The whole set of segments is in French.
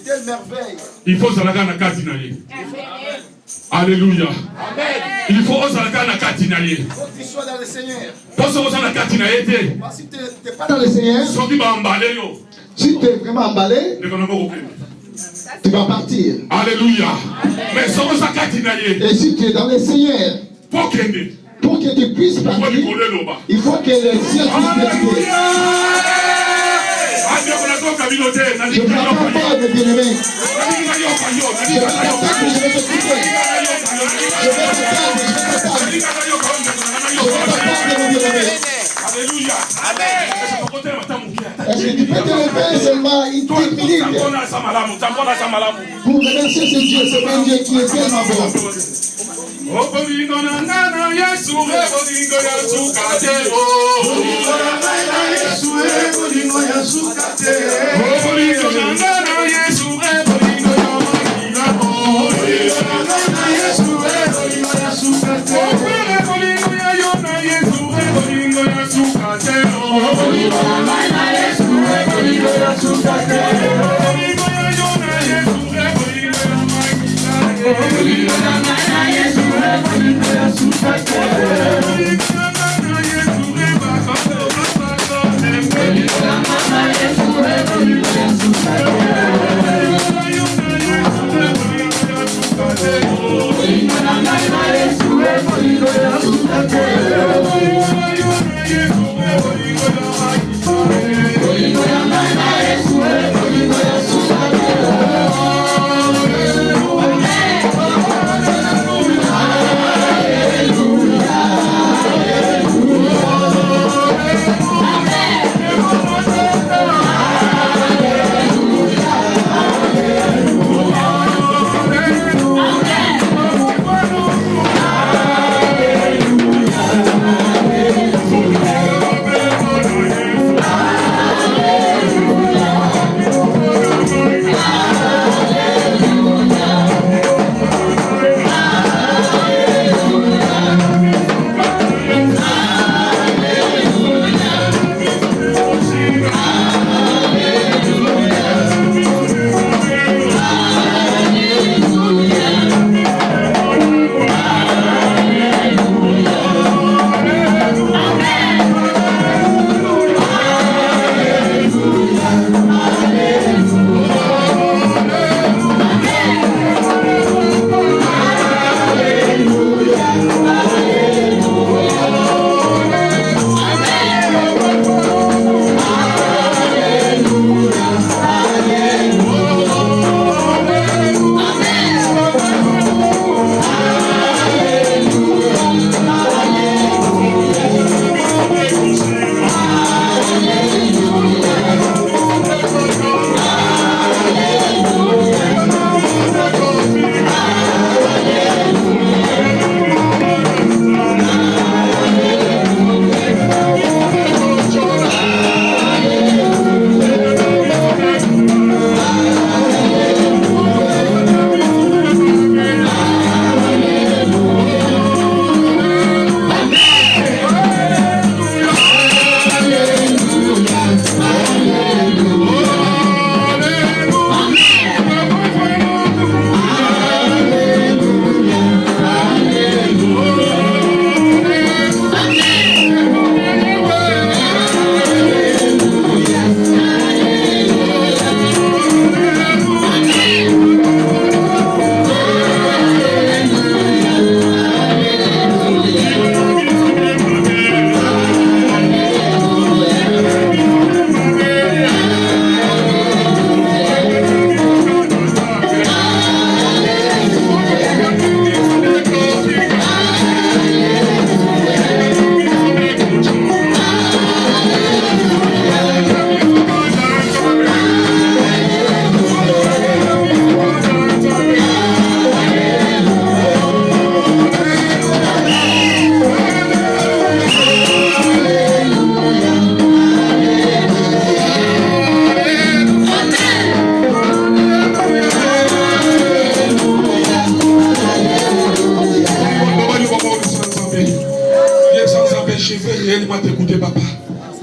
telles merveilles. Il faut Zalaka na Katinaye. Alléluia. Il faut Zalaka na Katinaye. Il faut que tu sois dans le Seigneur. Parce que Si tu n'es pas dans le Seigneur, si tu es vraiment emballé, tu vas partir. Alléluia. Mais et si tu es dans le Seigneur, pour que tu puisses partir, il faut que le ciel puisse t'aider. Je ne vais pas faire de bien-aimés. Je vais t'attendre, je vais t'écouter. Je vais t'attendre, mon bien-aimé. Alléluia. Est-ce que tu peux te lever seulement une petite minute pour remercier ce Dieu, c'est un Dieu qui est tellement bon.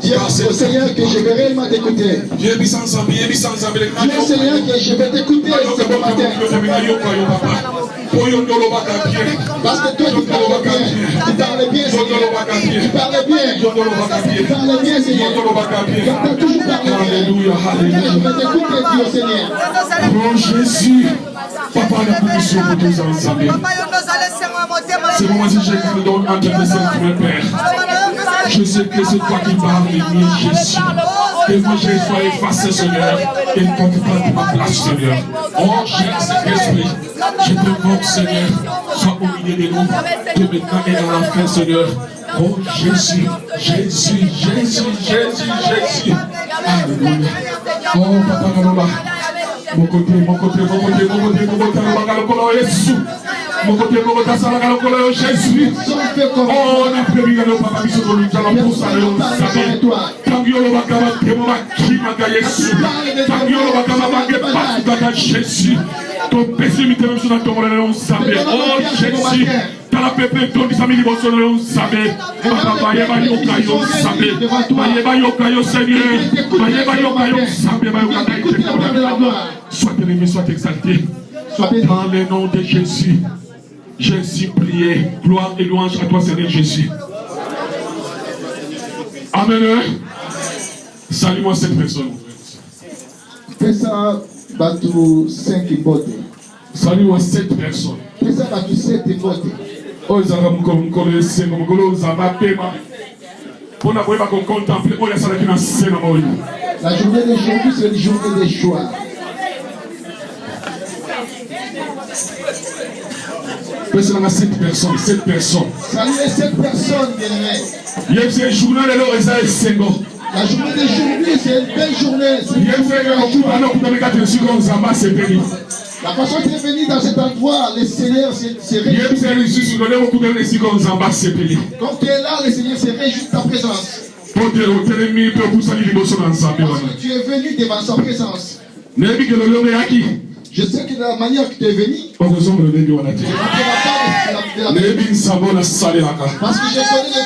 Dis au Seigneur que je vais réellement t'écouter. Dis au Seigneur que je vais t'écouter ce bon matin. Parce que toi tu parles bien. Tu parles bien, Seigneur. Tu parles bien. Tu parles bien, Seigneur. Car tu as toujours parlé bien. Alléluia, alléluia. Je vais t'écouter, dis au Seigneur. Oh Jésus, Papa, la permission pour tous ensemble. C'est moi si je te donne entre tes mains, Père. Je sais que c'est toi qui parles de moi, Jésus. Que moi je sois effacé, Seigneur, et ne compte pas de ma place, Seigneur. Oh Jésus-Esprit, je te demande, Seigneur, sois au milieu de nous, que maintenant et dans la fin, Seigneur. Oh Jésus, Jésus, Jésus, Jésus, Jésus. Alléluia. Oh Papa Kalola. Mon côté, Jésus. Oh, on a prévu que nos papas puissent nous allons pour ça, nous savons. Tangiolo Bakama, Temoma, Kimaka, Jésus. Tangiolo Bakama, Bakama, Jésus. Ton pessimité, même si on a tombé, on savait. Oh, Jésus. Dans la pépé, ton disami, on savait. Papa, Yeba Yokayo, savait. Yeba Yokayo, Seigneur. Yeba Yokayo, savait. Sois élevé, sois exalté. Dans le nom de Jésus. Jésus, priez. Gloire et louange à toi, Seigneur Jésus. Amen. Salut-moi cette personne. Fais ça, Batou 5 bottes. Salut-moi cette personne. Fais ça, Batou 7 bottes. Oh, ils ont contempler. La journée d'aujourd'hui, c'est une journée de choix. Personne à 7 personnes, 7 personnes. Salut les 7 personnes, bien-aimés. La journée d'aujourd'hui, c'est une belle journée. La façon qui est venue dans cet endroit, le Seigneur s'est réjoui. Quand tu es là, le Seigneur s'est réjoui de ta présence. Parce que tu es venu devant sa présence. Je sais que de la manière que tu es venu, parce que je connais le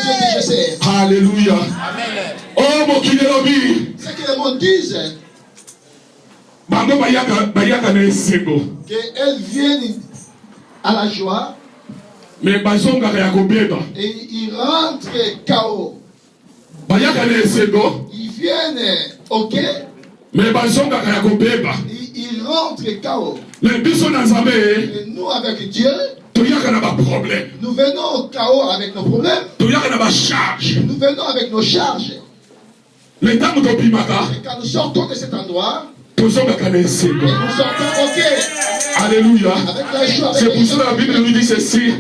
Dieu que je sais. Alléluia. Oh, mon Dieu, ce que le monde dise, qu'elles viennent à la joie mais et ils rentrent KO. Ils viennent OK, mais ils rentrent KO. Et nous avec Dieu, nous venons au KO avec nos problèmes. Nous venons avec nos charges. Et quand nous sortons de cet endroit, nous sortons OK. Alléluia. Avec la joie. C'est pour ça que la Bible nous dit ceci.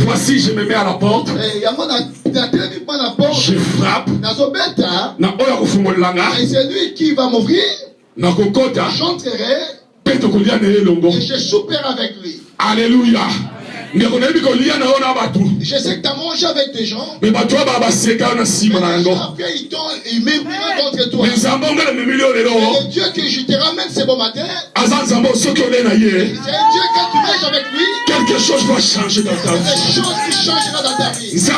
Voici, je me mets à la porte. Je frappe. Et c'est lui qui va m'ouvrir. J'entrerai. Et je souperai avec lui. Alléluia. Je sais que tu as mangé avec des gens. Mais après, ils murmurent contre toi. Et le Dieu que je te ramène ce bon matin, c'est un Dieu que tu manges avec lui. Quelque chose va changer dans ta vie. Quelque chose qui changera dans ta vie. Le Dieu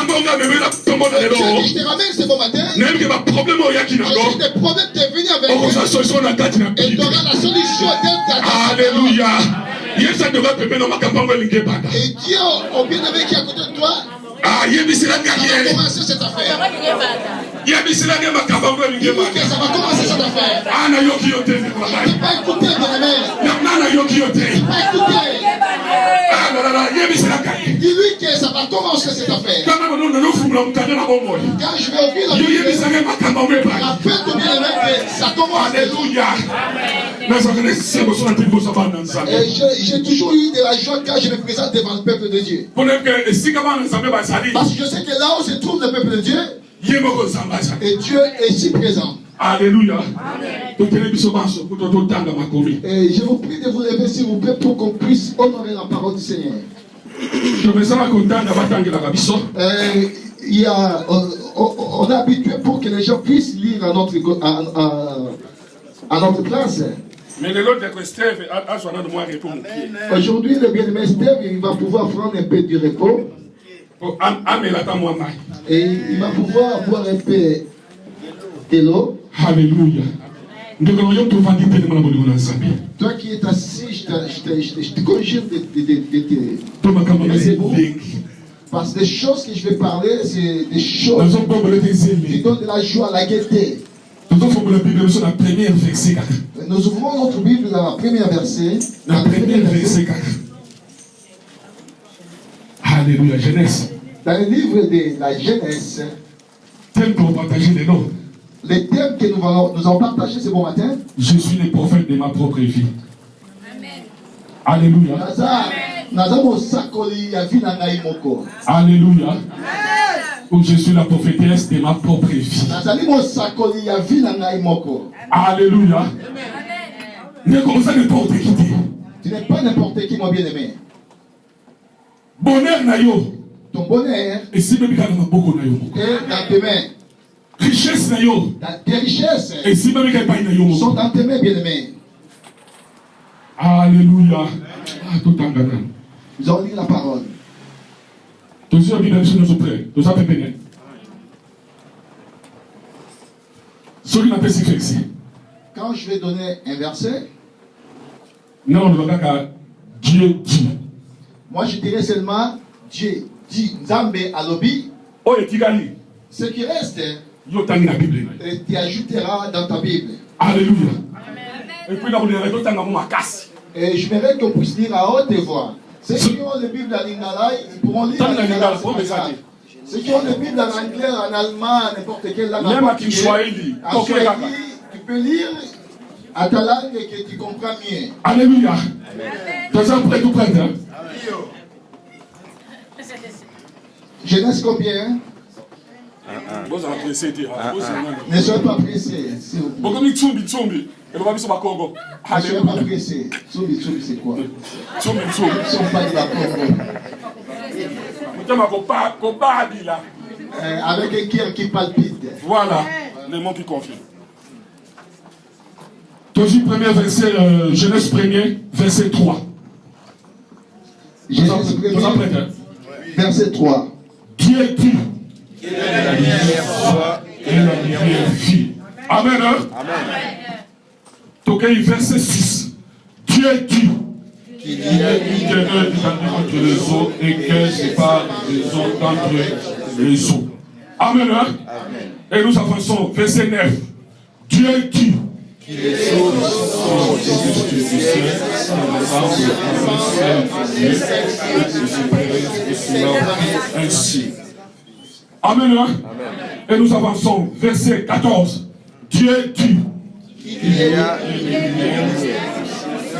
que je te ramène ce bon matin, si des problèmes t'es venu avec lui, et tu auras la solution dès ta vie. Alléluia. Et Dieu, au bien-aimé qui est à côté de toi, ça va commencer cette affaire. Ça va commencer cette affaire. Tu ne peux pas écouter, bien-aimé. Tu ne peux pas écouter. Dis-lui que ça va commencer cette affaire. Quand je vais ouvrir la Bible, rappelle-toi, bien-aimé, que ça commence. Alléluia. Et j'ai toujours eu de la joie quand je me présente devant le peuple de Dieu. Parce que je sais que là où se trouve le peuple de Dieu, et Dieu est ici présent. Alléluia. Et je vous prie de vous lever s'il vous plaît pour qu'on puisse honorer la parole du Seigneur. On est habitué pour que les gens puissent lire à notre place. Aujourd'hui, le bien-aimé Steve, il va pouvoir prendre un peu du repos. Et il va pouvoir boire un peu Hello. Alléluia. Toi qui es assis, je te conjure de parce que les choses que je vais parler, c'est des choses qui donnent de la joie, la gaieté. Nous ouvrons notre Bible dans la première verset. Alléluia, Genèse. Dans le livre de la Genèse, tel qu'on partage les noms. Les thèmes que nous allons partager ce bon matin. Je suis le prophète de ma propre vie. Amen. Alléluia. Alléluia. Ou je suis la prophétesse de ma propre vie. Alléluia. Ne commence à n'importe qui. Tu n'es pas n'importe qui, mon bien-aimé. Bonheur nayo. Ton bonheur. Et si même quand on a beaucoup nayo. Dans tes mains. Richesse nayo. Tes richesses. Et si même quand on nayo. Sont dans tes mains, bien-aimé. Alléluia. Ah, tout en gagnant. Nous allons lire la parole. Tous ceux qui sont nous prêts. Tous ceux qui sont prêts. Ceux qui n'ont pas si fixé. Quand je vais donner un verset. Non, on ne va pas Dieu dit. Moi, je dirais seulement Dieu dit. Nzambe alobi. Oh, et Tigali. Ce qui reste, tu ajouteras dans ta Bible. Alléluia. Et puis, et je voudrais qu'on puisse lire à haute voix. Ceux qui ont la Bible en lingala, ils pourront lire en lingala. Ceux qui ont la Bible en anglais, en allemand, n'importe quelle langue. Même en Swahili. Tu peux lire à ta langue et que tu comprends mieux. Alléluia. Tu es prêt, tout prêt, hein? Genèse combien? Ne soyez pas pressés. Ne soyez pas pressés. Tsumbi, c'est quoi? Nous ne sommes pas de la Congo. Avec un cœur qui palpite. Voilà, les mots qui confient. Toujours premier verset, Genèse 1er, verset 3. Genèse 1er, verset 3. Dieu dit. Et la lumière soit, et la lumière fit. Amen. Hein? Amen. Donc, verset 6. Dieu dit qu'il y a une terre entre les eaux et qu'elle sépare les eaux d'entre les eaux. Amen. Hein? Amen. Et nous avançons. Verset 9. Dieu dit qu'il les eaux sont au-dessus du ciel, ainsi. Amen. Amen. Et nous avançons. Verset 14. Dieu dit qu'il y a une lumière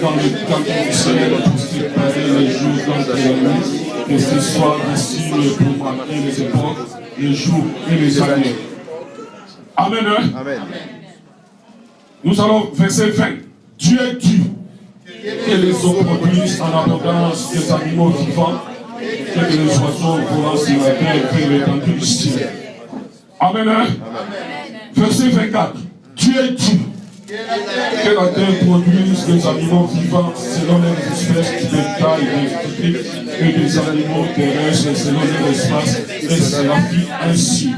dans le temps du soleil pour séparer les jours d'entre la nuit, que ce soit des signes pour marquer les époques, les jours et les années. Amen. Amen. Nous allons verset 20. Dieu dit que les eaux produisent en abondance des animaux vivants, que les oiseaux volants sur la terre et l'étendue du ciel. Amen. Amen. Verset 24. Dieu dit que la terre produise des animaux vivants selon les espèces de taille et des animaux terrestres selon les espaces, et cela fit ainsi.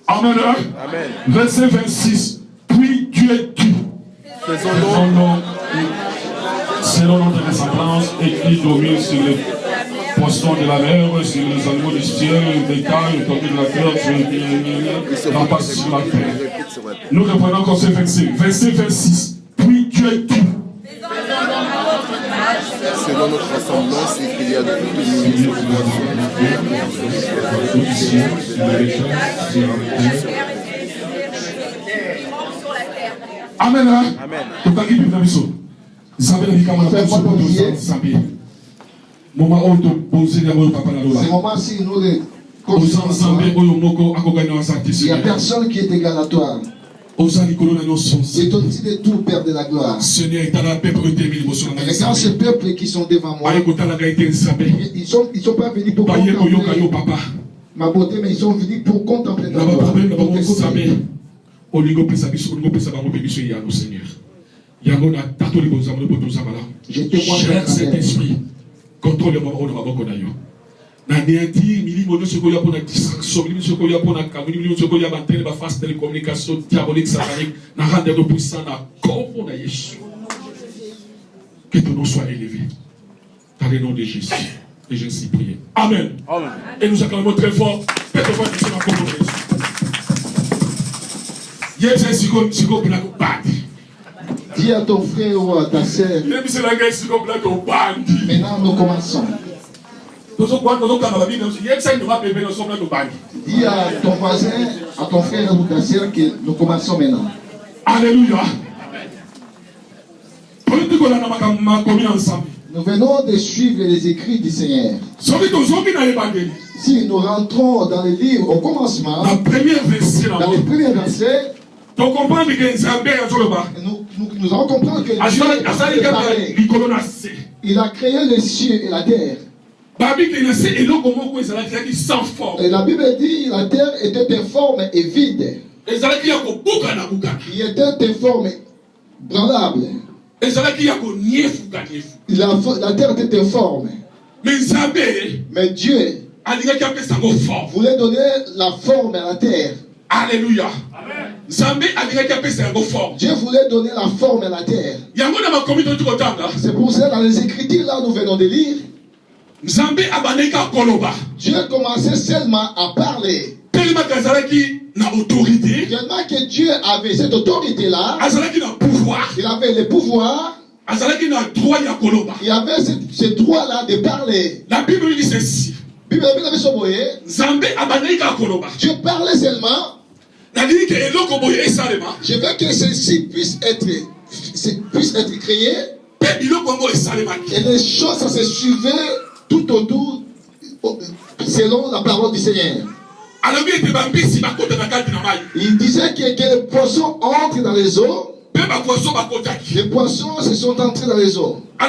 Amen. Amen. Verset 26. Puis Dieu dit, faisons-nous selon notre ressemblance et qui domine sur les poissons de la mer, sur les animaux du ciel, les cailles, les tortues de la terre, sur la passe sur la terre. Nous reprenons encore ce verset. Verset 26. Puis Dieu dit, selon notre ressemblance et qu'il y a de toutes Amen. Amen. C'est ce moment-ci, nous les il n'y a personne qui est égal à toi. C'est au-dessus de tout, Père de la gloire. Regarde ce peuple qui sont devant moi. Ils sont pas venus pour contempler ma beauté, mais ils sont venus pour contempler ta gloire. Cher Saint-Esprit, contrôle le moment où nous avons. Nanéati, milimo nyonso ya pour la distraction, milimo nyonso ya pour la caméra, milimo nyonso ya bantene ba face télécommunication diabolique satanique, na rendre de puissant na corps na Jésus. Que ton nom soit élevé. Par le nom de Jésus. Et je suis prié. Amen. Amen. Et nous acclamons très fort. Faites-moi une seconde pour nous. Dis à ton frère ou à ta sœur. Maintenant nous commençons. Dis à ton voisin, à ton frère ou ta sœur que nous commençons maintenant. Alléluia. Nous venons de suivre les écrits du Seigneur. Si nous rentrons dans les livres au commencement, dans les premiers versets, nous allons comprendre que Dieu a parlé. Il a créé les cieux et la terre. Et la Bible dit la terre était informe et vide. Il était informe, branlable. La terre était informe. Mais Dieu voulait donner la forme à la terre. Alléluia. Dieu voulait donner la forme à la terre. C'est pour ça dans les Écritures là nous venons de lire. Dieu commençait seulement à parler. Tellement que Dieu avait cette autorité là. Il avait le pouvoir. Il avait ce droit là de parler. La Bible dit ceci. Dieu parlait seulement. Je veux que ceci puisse être créé. Et les choses ça se suivaient tout autour selon la parole du Seigneur. Il disait que les poissons entrent dans les eaux. Les poissons se sont entrés dans les eaux. Il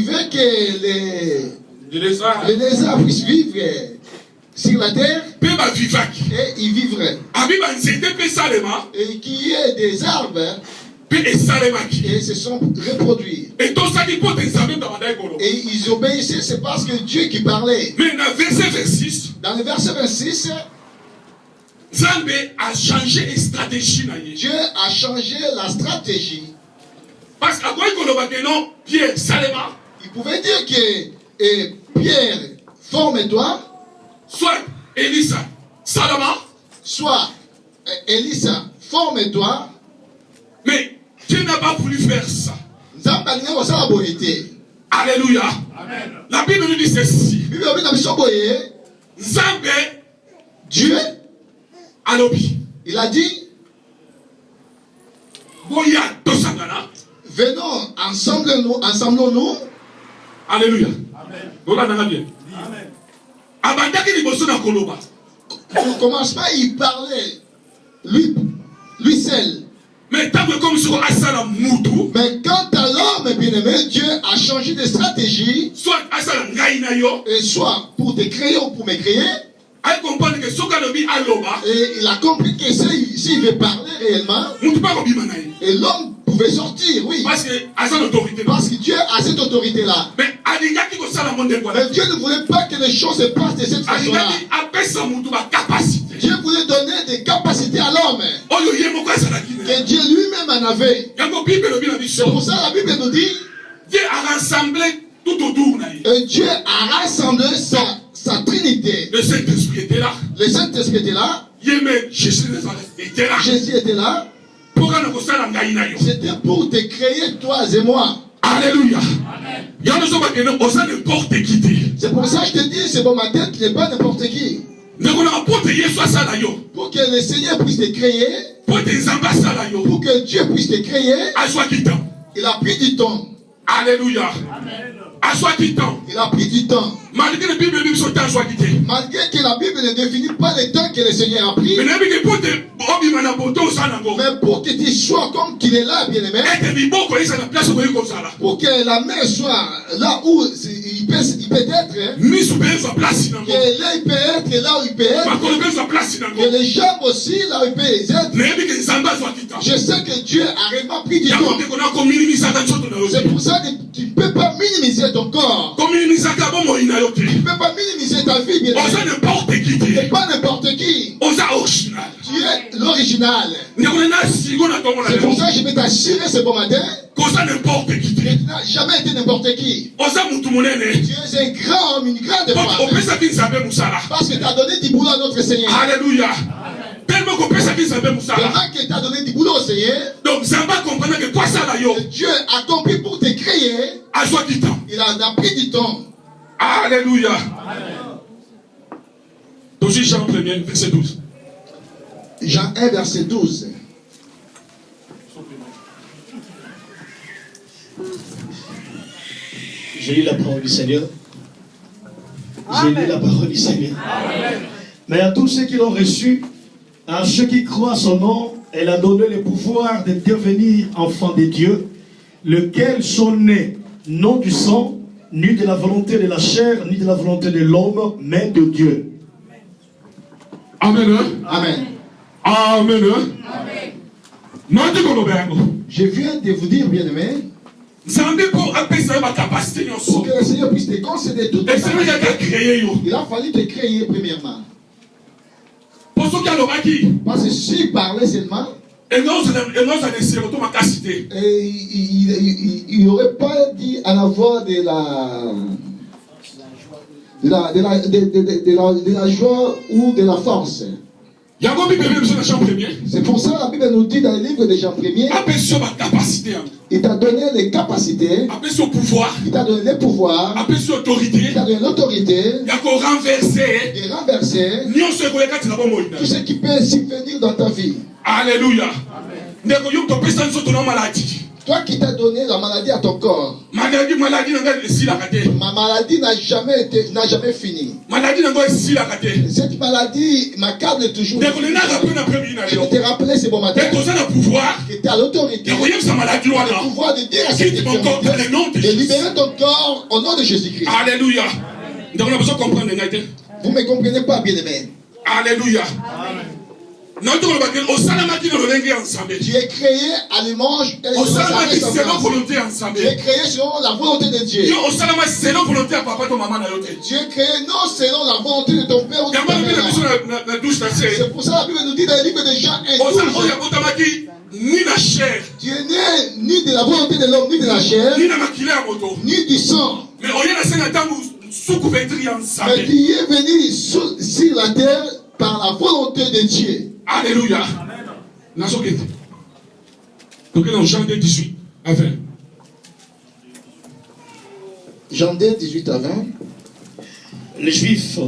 veut que les lézards puissent vivre sur la terre. Et ils vivraient. Et qu'il y ait des arbres. Et se sont reproduits. Et ils obéissaient, c'est parce que Dieu qui parlait. Mais dans le verset 26, Dieu a changé la stratégie. Dieu a changé la stratégie. Parce que Pierre, il pouvait dire que Pierre, forme-toi. Soit Elisa, Salama. Soit Elisa, forme-toi. Mais Dieu n'a pas voulu faire ça. Alléluia. Amen. La Bible nous dit ceci. Dieu, il a dit, venons, ensemblons-nous. Alléluia. Amen. Au commencement, il parlait, lui seul. Mais quand à l'homme bien-aimé, Dieu a changé de stratégie. Soit et soit pour te créer ou pour me créer. Et il a compris que s'il veut parler réellement, et l'homme pouvait sortir, oui. Parce que Dieu a cette autorité-là. Mais Dieu ne voulait pas que les choses se passent de cette façon-là. Dieu voulait donner des capacités à l'homme que Dieu lui-même en avait. C'est pour ça la Bible nous dit Dieu a rassemblé tout autour. Et Dieu a rassemblé sa trinité. Le Saint-Esprit était là. Le Saint-Esprit était là. Jésus était là. Jésus était là. C'était pour te créer toi et moi. Alléluia. C'est pour ça que je te dis, c'est bon, ma tête n'est pas n'importe qui. Pour que le Seigneur puisse te créer, pour que Dieu puisse te créer, il a pris du temps. Alléluia. Il a pris du temps. Malgré que la Bible ne définit pas le temps que le Seigneur a pris. Mais pour que tu sois comme qu'il est là, bien-aimé. Pour que la main soit là où il peut être que là il peut être là où il peut être, que les gens aussi là où il peut être. Je sais que Dieu a réellement pris du temps. C'est pour ça que tu ne peux pas minimiser ton corps. Tu ne peux pas minimiser ta vie, bien sûr. Tu n'es pas n'importe qui. Tu es l'original. C'est pour ça que je vais t'assurer ce bon matin. Tu n'as jamais été n'importe qui. Tu es un grand homme, une grande femme. Parce que tu as donné du boulot à notre Seigneur. Alléluia. Tellement que tu as donné du boulot au Seigneur. Donc ça va comprendre que quoi ça là yo. Dieu a compris pour te créer. Il a pris du temps. Alléluia. Donc Jean 1, verset 12. Jean 1, verset 12. J'ai lu la parole du Seigneur. J'ai lu la parole du Seigneur. Amen. Mais à tous ceux qui l'ont reçu, à ceux qui croient son nom, elle a donné le pouvoir de devenir enfants de Dieu, lesquels sont nés, non du sang, ni de la volonté de la chair, ni de la volonté de l'homme, mais de Dieu. Amen. Amen. Amen. Je viens de vous dire, bien-aimé, pour que le Seigneur puisse te concéder toute ta vie, il a fallu te créer premièrement. Parce que s'il parlait seulement, il n'aurait pas dit à la voix de la joie ou de la force. C'est pour ça que la Bible nous dit dans le livre de Jean 1er, il t'a donné les capacités, il t'a donné les pouvoirs, il t'a donné l'autorité de renverser tout ce qui peut subvenir dans ta vie. Alléluia. Toi qui t'as donné la maladie à ton corps, ma maladie n'a jamais fini. Cette maladie m'accable toujours. Je vais te rappeler ce bon matin que tu as l'autorité, le pouvoir de dire à cette de libérer ton corps au nom de Jésus-Christ. Alléluia. Vous ne me comprenez pas, bien-aimé. Alléluia. Tu es créé à l'image et tu es créé selon la volonté de Dieu. Tu es créé non selon la volonté de ton père ou de ta mère. C'est pour ça que la Bible nous dit dans le livre de Jean 1, tu es né ni de la volonté de l'homme, ni de la chair, ni du sang. Mais tu es venu sur la terre par la volonté de Dieu. Alléluia. Donc dans Jean 2, 18 à 20. Jean 2, 18 à 20. Les Juifs,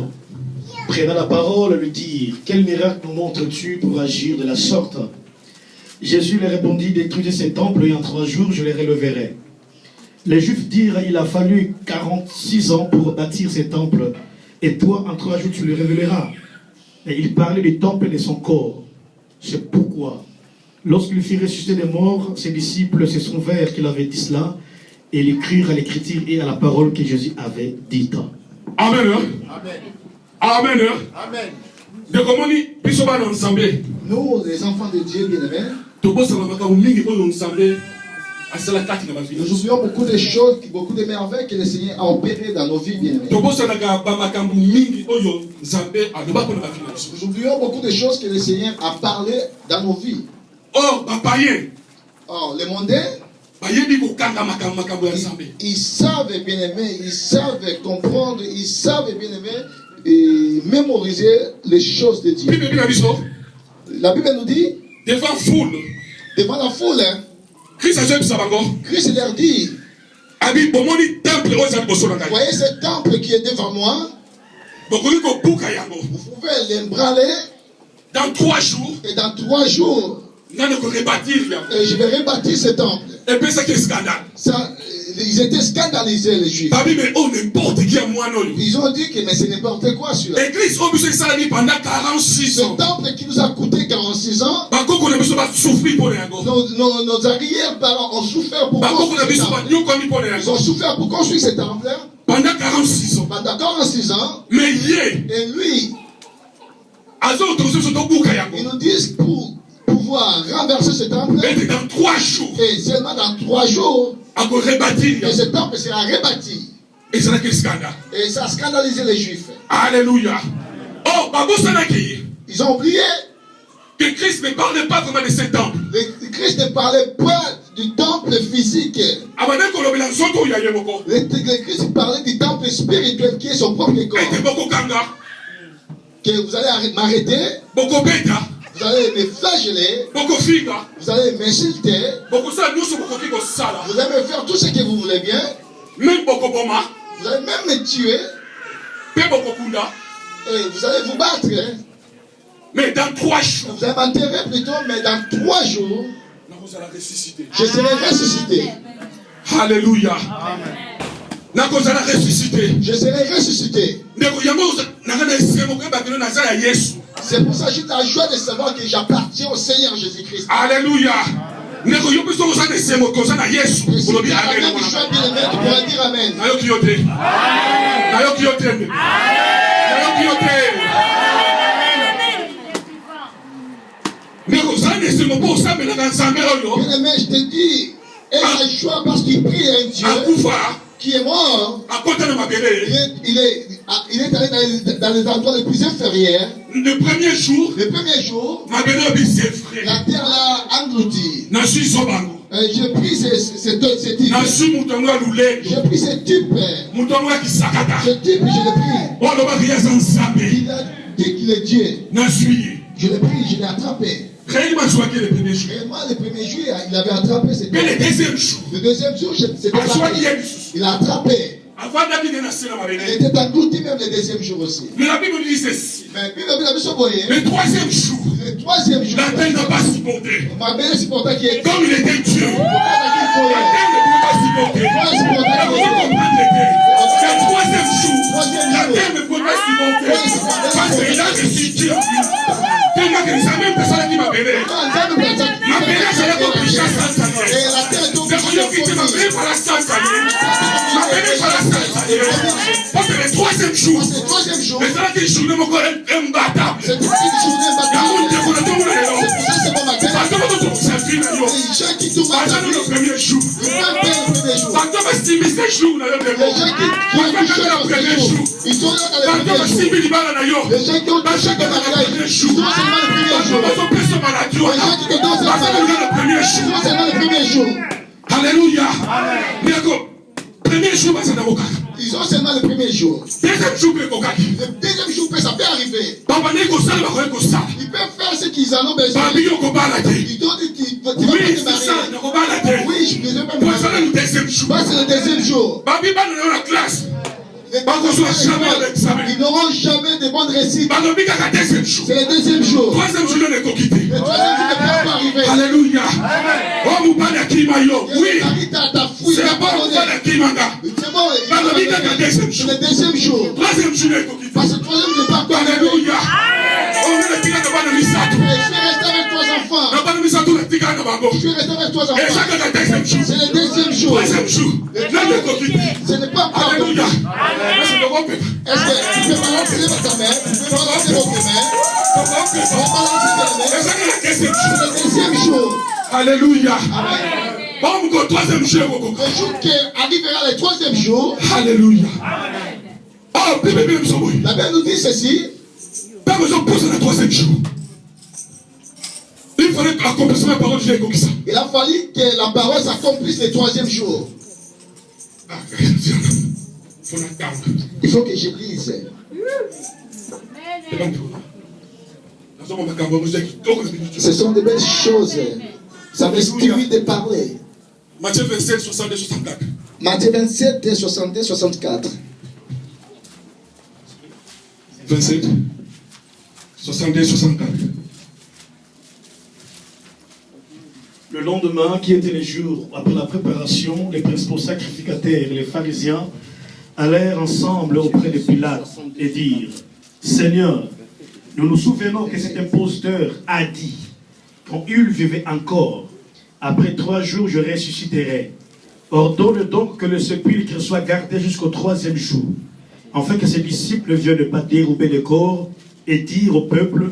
prenant la parole, lui dirent: quel miracle nous montres-tu pour agir de la sorte? Jésus leur répondit: détruisez ces temples et en 3 jours je les releverai. Les Juifs dirent: il a fallu 46 ans pour bâtir ces temples, et toi en 3 jours tu les révéleras. Et il parlait du temple et de son corps. C'est pourquoi, lorsqu'il fit ressusciter des morts, ses disciples se souvinrent qu'il avait dit cela, et ils crurent à l'écriture et à la parole que Jésus avait dite. Amen. Amen. Amen. De comment nous, les enfants de Dieu bien-aimés, nous oublions beaucoup de choses, beaucoup de merveilles que le Seigneur a opérées dans nos vies bien-aimés. Nous oublions beaucoup de choses que le Seigneur a parlé dans nos vies. Or, les mondains, ils savent bien-aimés, ils savent comprendre, ils savent bien-aimés et mémoriser les choses de Dieu. La Bible nous dit, devant la foule, Christ leur dit, voyez ce temple qui est devant moi, vous pouvez l'embraler dans 3 jours, et dans 3 jours, et je vais rebâtir ce temple. Et puis c'est un scandale. Ils étaient scandalisés, les Juifs. Ils ont dit que mais c'est n'importe quoi celui-là. Pendant 46 ans. Ce temple qui nous a coûté 46 ans. Nos arrière-parents ont souffert pour construire ce temple. Ils ont souffert pour construire ce temple. Pendant 46 ans. Pendant 46 ans. Mais et lui, ils nous disent pour pouvoir renverser ce temple. Et dans 3 jours. Et seulement dans 3 jours. Que ce temple sera rebâti. Et ça a été scandale. Et ça a scandalisé les Juifs. Alléluia. Oh, ils ont oublié que Christ ne parlait pas vraiment de ce temple. Christ ne parlait pas du temple physique. Le Christ parlait du temple spirituel qui est son propre corps. Que vous allez m'arrêter. Vous allez me flageller. Vous allez m'insulter. Vous allez me faire tout ce que vous voulez bien. Vous allez même me tuer. Et vous allez vous battre. Hein? Mais dans 3 jours. Vous allez m'enterrer plutôt, mais dans 3 jours. Je serai ressuscité. Alléluia. Je serai ressuscité. C'est pour ça que j'ai la joie de savoir que j'appartiens au Seigneur Jésus-Christ. Alléluia. Tu pourras dire Amen. Bien-aimé, je te dis, et la joie parce qu'il prie un Dieu qui est mort. Il est allé dans les endroits les plus inférieurs. Le premier jour, la terre l'a englouti. J'ai pris ces types. J'ai pris ces types. Ce type, je l'ai pris. Il a dit qu'il est Dieu. Je l'ai pris, je l'ai attrapé. Réellement, le premier jour, il avait attrapé cette mais le deuxième jour, c'était il a attrapé. Il était englouti même le deuxième jour aussi. Mais la Bible dit ceci. Mais le troisième jour, la terre n'a pas supporté. Comme il était Dieu, la terre ne pouvait pas supporter. Le troisième jour, la terre ne pouvait pas supporter. Parce qu'il a reçu Dieu. Tellement que c'est la même personne qui m'a béni. Ma béni, je l'ai compris chaque Sainte Ma béni par la Sainte. Parce que le troisième jour, mais ça a été journée mon corps imbattable. C'est une journée le premier jour. Ils sont là dans le premier jour. Alléluia. Premier jour, ils ont seulement le premier jour. Deuxième jour, le deuxième jour, ça peut arriver. Ils peuvent faire ce qu'ils en ont besoin. Ils ont dit qu'ils vont te marier. Oui, je ne vais pas me marier. C'est le deuxième jour. Ils n'auront jamais de bonnes récits. C'est le deuxième jour. Troisième jour, le troisième jour ne peut pas arriver. Alléluia. Oui. C'est le deuxième jour. Troisième jour, parce que le troisième jour ne peut pas arriver. Alléluia. Je suis resté avec 3 enfants. Je suis resté avec 3 enfants. C'est le deuxième jour. Troisième jour. Ce n'est pas encore. Alléluia. Est-ce que tu peux balancer ta main? Tu peux balancer votre main? C'est le deuxième jour. Alléluia. Amen. Le troisième jour. Le jour qui arrivera le troisième jour. Alléluia. La Bible nous dit ceci. Pas besoin de poser le troisième jour. Il fallait que l'accomplissement de la parole de Dieu. Il a fallu que la parole s'accomplisse le troisième jour. Il faut que je lise. Ce sont de belles choses. Ça me stimule de parler. Matthieu 27, 62, 64. Matthieu 27, 62, 64. 27, 62, 64. Le lendemain, qui était le jour après la préparation, les principaux sacrificateurs et les pharisiens allèrent ensemble auprès de Pilate et dirent: Seigneur, nous nous souvenons que cet imposteur a dit, quand il vivait encore, après 3 jours je ressusciterai. Ordonne donc que le sépulcre soit gardé jusqu'au 3e jour, afin que ses disciples ne viennent pas dérober le corps et dire au peuple,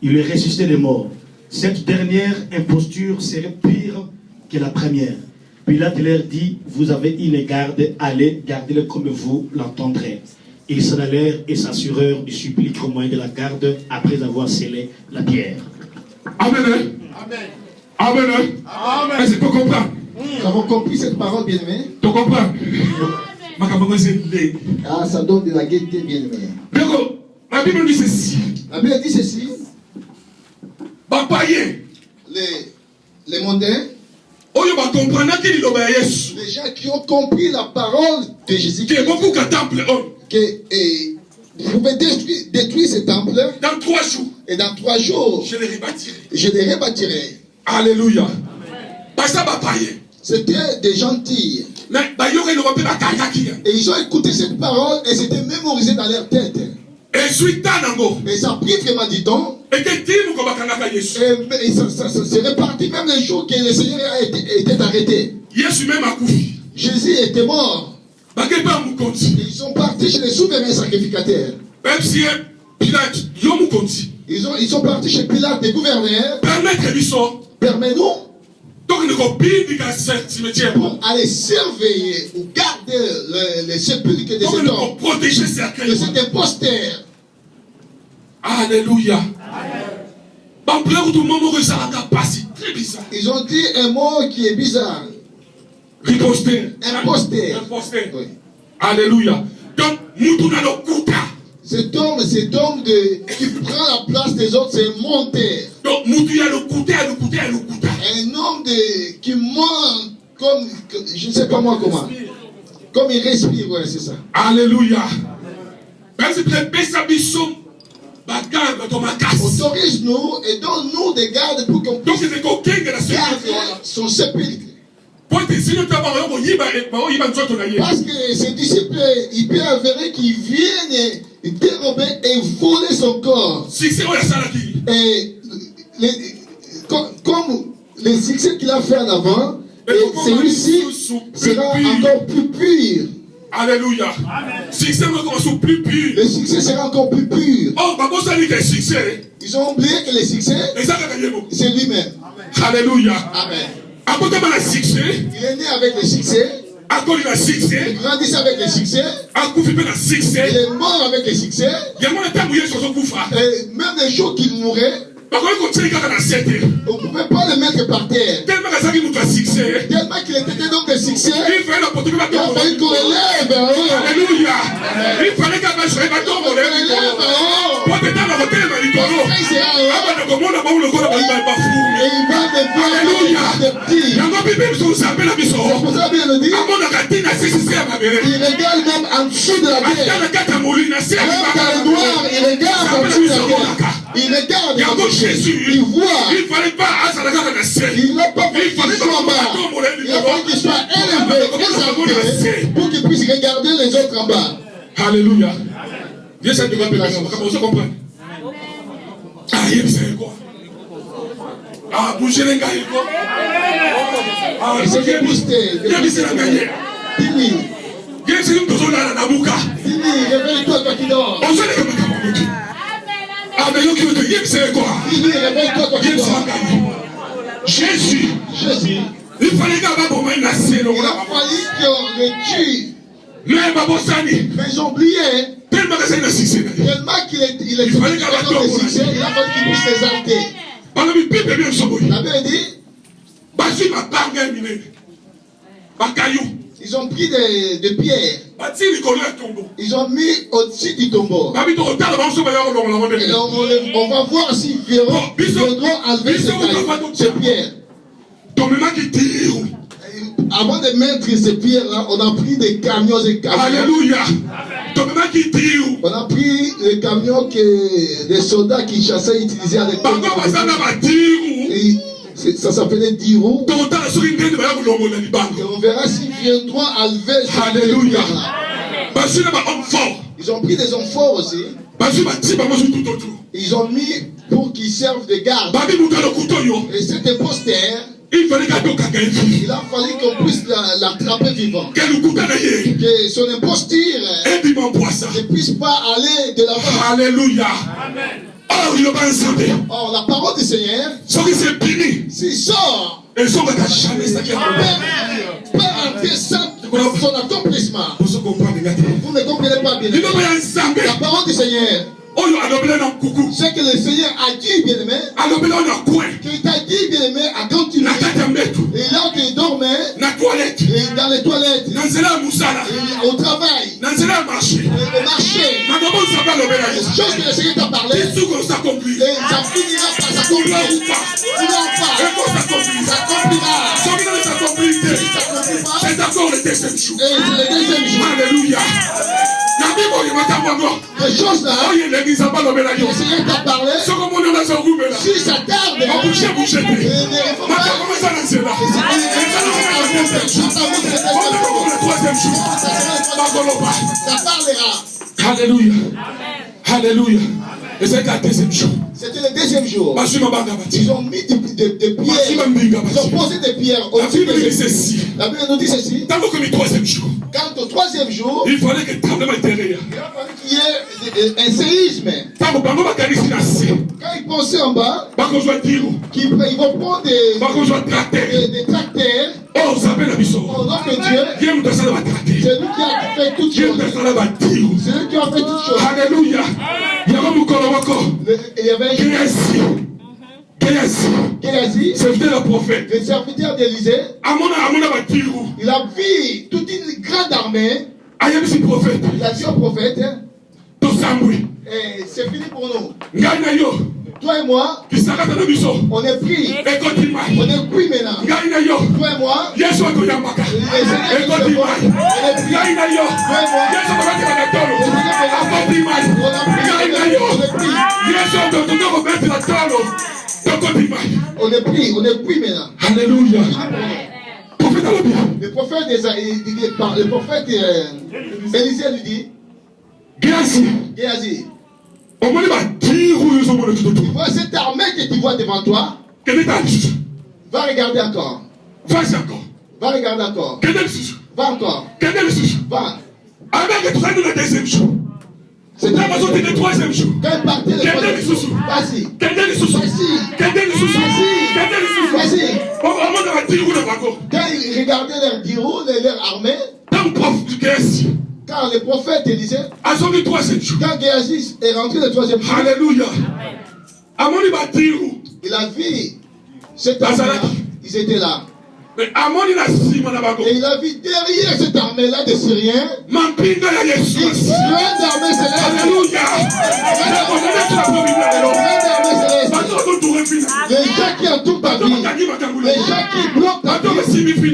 il est ressuscité des morts. Cette dernière imposture serait pire que la première. Pilate leur dit, vous avez une garde, allez, gardez-le comme vous l'entendrez. Ils s'en allèrent et s'assurèrent du supplice au moyen de la garde après avoir scellé la pierre. Amen. Amen. Amen. Amen. Est-ce que tu comprends? Nous avons compris cette parole, bien-aimé. Tu comprends? Ah, ça donne de la gaieté, bien-aimé. La Bible dit ceci. La Bible dit ceci. Les mondains, les gens qui ont compris la parole de Jésus-Christ, que vous pouvez détruire ce temple dans 3 jours. Et dans 3 jours, je les rebâtirai. Je les rebâtirai. Alléluia. C'était des gentils. Et ils ont écouté cette parole et c'était mémorisé dans leur tête. Et ça a pris vraiment du temps. Et ça s'est réparti même les jours que le Seigneur était arrêté. Jésus était mort. Ils sont partis chez les souverains sacrificateurs. Ils sont partis chez Pilate, les gouverneurs. Permets-nous pour aller surveiller ou garder les sépulcres de cet homme, de cet imposteur. Alléluia. Ils ont dit un mot qui est bizarre. Imposteur. Oui. Alléluia. Donc, cet homme qui prend la place des autres, c'est un monteur. Donc, un homme qui ment comme, je ne sais pas moi comment. Comme il respire, ouais, c'est ça. Alléluia. Autorise-nous et donne-nous des gardes pour qu'on puisse garder son sépulcre. Parce que ces disciples, il peut avérer qu'ils viennent dérober et voler son corps. Et comme les succès qu'il a fait en avant, celui-ci sera encore plus pur. Alléluia. Le succès sera encore plus pur. Ils ont oublié que le succès, c'est lui-même. Alléluia. Amen. Il est né avec le succès. Il grandit avec le succès. Il est mort avec le succès. Et même les jours qu'il mourrait, on ne pouvait pas le mettre par terre. Tellement qu'il était un homme de succès. Il a fallu qu'on l'élève. Alléluia. Il fallait qu'on il regarde même en dessous de la terre. Même dans le noir, il regarde en dessous de la terre. Il regarde. Jésus, il voit. Il fallait pas il n'a pas fallu qu'il soit en bas. Il a fallu qu'il soit élevé, exalté, pour qu'il puisse regarder les autres en bas. Alléluia. Viens ça te va bien. Vous comprenez? Ah, il sait quoi? Ah, bouger les gars, il quoi? Ah, c'est que booster. Il a mis la gagne. Dis-lui. Viens c'est une personne là dans Nabuka. Dis-lui, réveille-toi toi qui dors. On sait les gars comme ah, mais il qui veut c'est quoi? Dis-lui, réveille-toi toi qui dors. Jésus. Il fallait qu'il y ait un il a fallu qu'on le tue. Mais ils ont oublié. Tellement qu'il était il a fallu qu'il puisse s'exalter. La Bible dit, ils ont pris des pierres. Ils ont mis au-dessus du tombeau. Et on va voir s'ils viendront enlever ces pierres. Avant de mettre ces pierres-là, on a pris des camions et camions. Alléluia. On a pris les camions que les soldats qui chassaient utilisaient à l'époque. Ça s'appelait 10 roues. Et on verra s'ils viendront enlever ces pierres-là. Ils ont pris des hommes forts aussi. Ils ont mis pour qu'ils servent de garde. Et cet imposteur, Il fallait il a fallu qu'on puisse l'attraper vivant. Que son imposture ne puisse pas aller de l'avant. Alléluia. Or, la parole du Seigneur, s'il sort, jamais pas entrer sans son accomplissement. Vous ne comprenez pas bien. La parole du Seigneur, c'est que le Seigneur a dit, bien-aimé, qu'il t'a dit, bien-aimé, à continuer. Et là, tu dormais dans les toilettes, au travail, au marché. Les choses que le Seigneur t'a parlé, et ça finira par s'accomplir. Ça s'accomplira. C'est d'accord le deuxième jour. Et c'est le deuxième jour. Alléluia. Les choses là, le Seigneur t'a parlé. Si ça tarde, ça parlera. Alléluia. Alléluia. Et c'est le deuxième jour. C'était le deuxième jour. Ils ont mis des pierres. Ils ont posé des pierres au-dessus de ceci. La Bible nous dit ceci. Quand au troisième jour, il fallait que qu'il y ait un séisme. Quand ils pensaient en bas, ils vont prendre des tracteurs. Oh, au nom de Dieu, c'est lui qui a fait toutes choses. C'est lui qui a fait toutes choses. Alléluia. Il y avait Géasi, serviteur le prophète, le serviteur d'Élysée. Il a vu toute une grande armée. Il a dit au prophète, c'est fini pour nous. Toi et moi, on est pris. On est pris maintenant. Toi et moi, les Seigneurs on est pris. Toi et moi, on est pris maintenant. Alléluia. Le prophète Élisée lui dit, Géasi, tu vois cette armée que tu vois devant toi, va regarder encore. Va regarder encore. Va encore. Va. C'est la maison du troisième jour. Quand il partait le troisième jour, vas-y. Quand il regardait leur dirou, leur armée, quand le prophète disait, quand Géasi est rentré le troisième jour, alléluia. Il a vu cette armée, ils étaient là. Et il a vu derrière cette armée-là des Syriens une grande armée céleste. Alléluia. Les gens qui entourent ta vie, les gens qui bloquent ta vie, les gens qui bloquent ta vie, les gens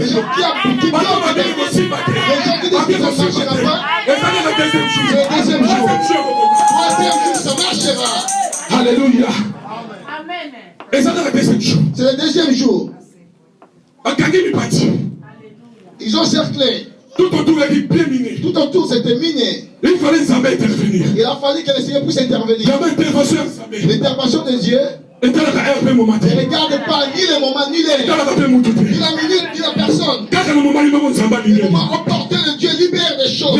qui disent que ça ne marchera pas, c'est le deuxième jour. Troisième jour, ça marchera. Alléluia. C'est le deuxième jour. Ils ont cerclé. Tout autour c'était miné. Il fallait intervenir. Il a fallu que le Seigneur puisse intervenir. Il y avait l'intervention de Dieu. Ne regarde pas ni le moment ni l'heure, ni la minute ni la personne. Le moment opportun de Dieu libère des choses.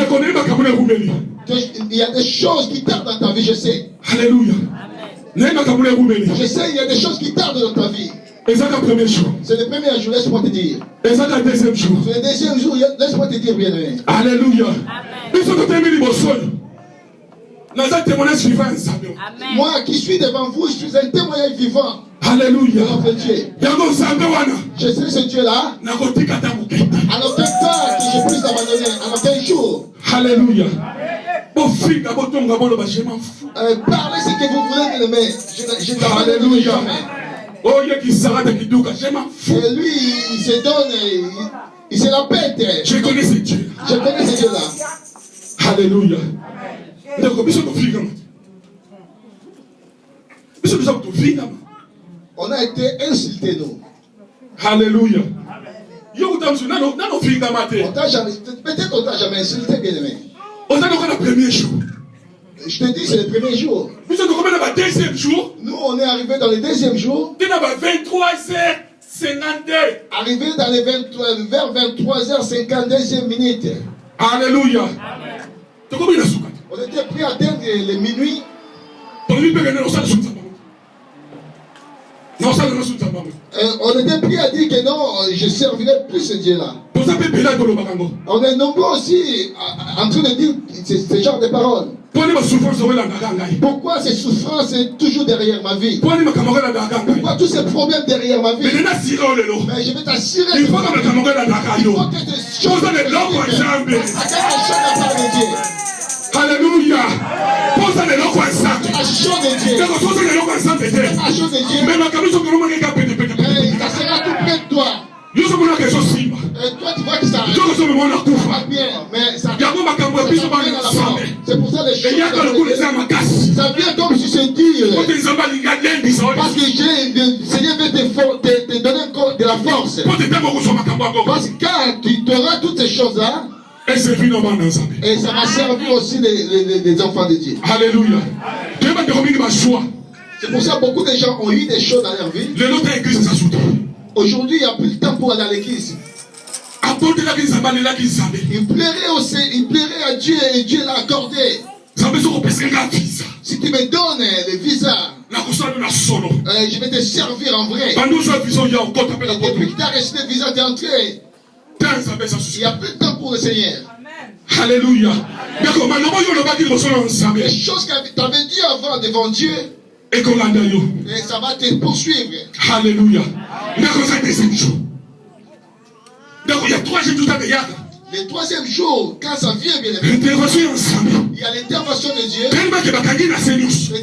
Il y a des choses qui tardent dans ta vie, je sais. Alléluia. Je sais, il y a des choses qui tardent dans ta vie. C'est le premier jour, laisse-moi te dire. C'est le deuxième jour, laisse-moi te dire, bien-aimé. Alléluia. Moi qui suis devant vous, je suis un témoignage vivant. Alléluia. Je sais ce Dieu-là. À aucun temps que je puisse abandonner, à aucun jour. Alléluia. Parlez ce que vous voulez, bien-aimé. Je n'abandonne jamais. Et lui, il se donne, il se la pète. Je connais ce Dieu. Je connais ce Dieu-là. Alléluia. On a été insultés, nous. Alléluia. Peut-être on t'a jamais insulté, bien-aimé. Premier jour. Je te dis, c'est le premier jour. Nous, on est arrivé dans le deuxième jour. 23h06. 52. Arrivé dans les 23, vers 23h52 minutes. Alléluia. On était prêts à atteindre les minuit. On était prêts à dire que non, je servirai plus ce Dieu-là. On est nombreux aussi en train de dire ce genre de paroles. Pourquoi ces souffrances sont toujours derrière ma vie? Pourquoi tous ces problèmes derrière ma vie? Mais je vais t'assurer. Il faut que quelque chose de Dieu. Alléluia. Posa de l'eau la chose de Dieu. La chose de Dieu. Ça sera tout près de toi. Et toi tu vois que ça va bien, mais ça c'est pour ça les choses ça vient comme si c'est dire parce que le Seigneur veut te donner encore de la force, parce que quand tu auras toutes ces choses là et ça va servir aussi les enfants de Dieu. Alléluia. C'est pour ça que beaucoup de gens ont eu des choses dans leur vie. Aujourd'hui, il n'y a plus de temps pour aller à l'église. Il plairait à Dieu et Dieu l'a accordé. Si tu me donnes le visa, je vais te servir en vrai. Et depuis que tu as reçu le visa d'entrée, il n'y a plus de temps pour le Seigneur. Alléluia. Les choses que tu avais dit avant devant Dieu, et ça va te poursuivre. Alléluia. Il y a 3 jours tout à l'heure. Le troisième jour, quand ça vient, bien il y a l'intervention de Dieu. Et